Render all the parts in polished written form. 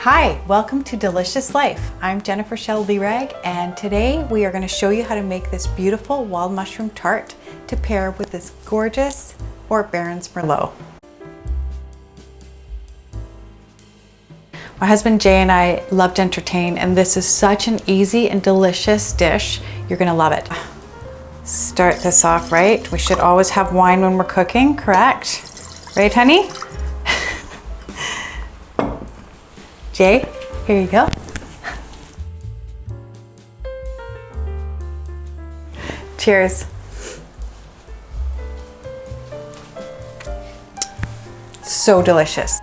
Hi, welcome to Delicious Life. I'm Jennifer Schell Lirag, and today we are going to show you how to make this beautiful wild mushroom tart to pair with this gorgeous Fort Berens Merlot. My husband Jay and I love to entertain, and this is such an easy and delicious dish. You're going to love it. Start this off right. We should always have wine when we're cooking, correct? Right, honey? Jay, here you go. Cheers. So delicious.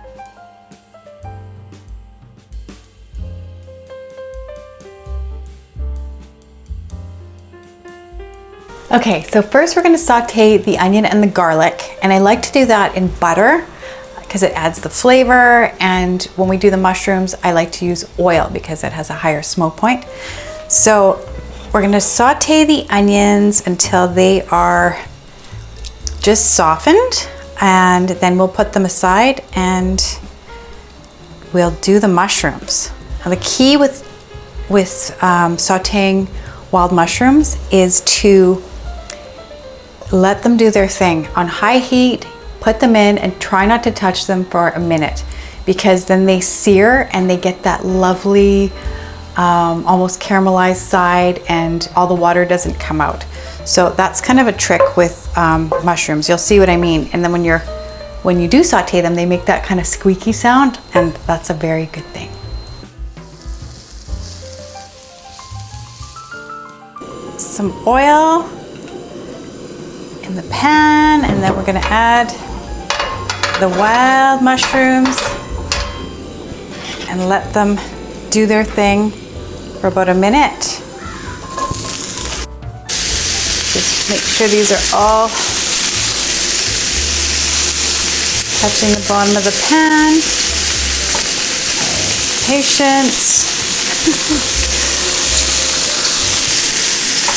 Okay, so first we're going to saute the onion and the garlic, and I like to do that in butter because it adds the flavor, and when we do the mushrooms I like to use oil because it has a higher smoke point. So we're going to saute the onions until they are just softened, and then we'll put them aside and we'll do the mushrooms. Now the key with sauteing wild mushrooms is to let them do their thing on high heat. Put them in and try not to touch them for a minute, because then they sear and they get that lovely almost caramelized side and all the water doesn't come out. So that's kind of a trick with mushrooms. You'll see what I mean. And then when you do saute them, they make that kind of squeaky sound, and that's a very good thing. Some oil in the pan, and then we're going to add the wild mushrooms and let them do their thing for about a minute. Just make sure these are all touching the bottom of the pan. Patience.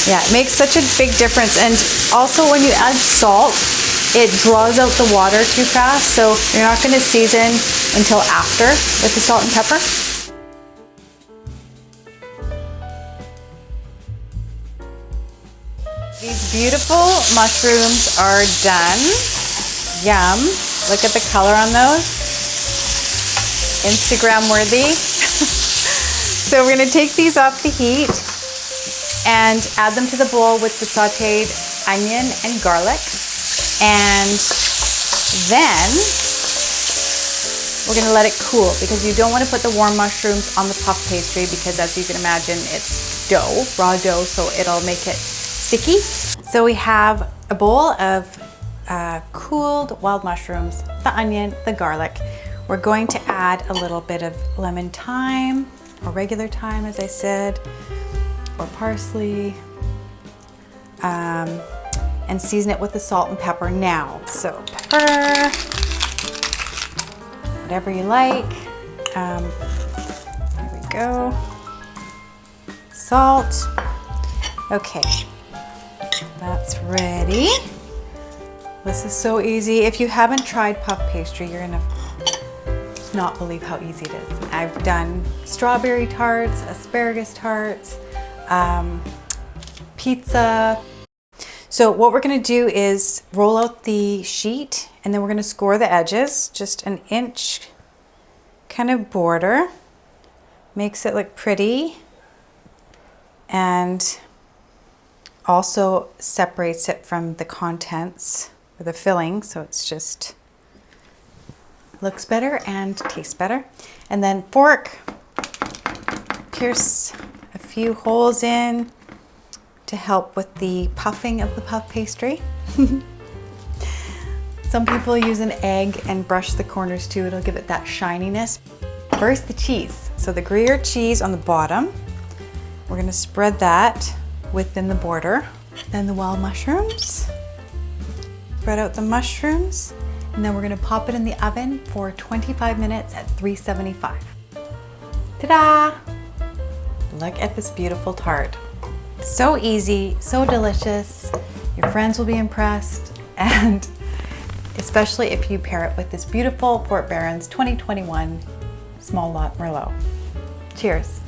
Yeah, it makes such a big difference. And also when you add salt, it draws out the water too fast, so you're not going to season until after with the salt and pepper. These beautiful mushrooms are done. Yum. Look at the color on those. Instagram worthy. So we're going to take these off the heat and add them to the bowl with the sauteed onion and garlic. And then we're gonna let it cool, because you don't want to put the warm mushrooms on the puff pastry, because as you can imagine, it's dough, raw dough, so it'll make it sticky. So we have a bowl of cooled wild mushrooms, the onion, the garlic. We're going to add a little bit of lemon thyme, or regular thyme as I said, or parsley, and season it with the salt and pepper now. So pepper, whatever you like. There we go. Salt. Okay, that's ready. This is so easy. If you haven't tried puff pastry, you're gonna not believe how easy it is. I've done strawberry tarts, asparagus tarts, pizza. So what we're going to do is roll out the sheet, and then we're going to score the edges, just an inch kind of border. Makes it look pretty, and also separates it from the contents or the filling, so it's just looks better and tastes better. And then fork, pierce a few holes in to help with the puffing of the puff pastry. Some people use an egg and brush the corners too. It'll give it that shininess. First, the cheese. So the Gruyere cheese on the bottom. We're going to spread that within the border. Then the wild mushrooms. Spread out the mushrooms, and then we're going to pop it in the oven for 25 minutes at 375. Ta-da! Look at this beautiful tart. So easy, so delicious. Your friends will be impressed, and especially if you pair it with this beautiful Fort Berens 2021 small lot Merlot. Cheers.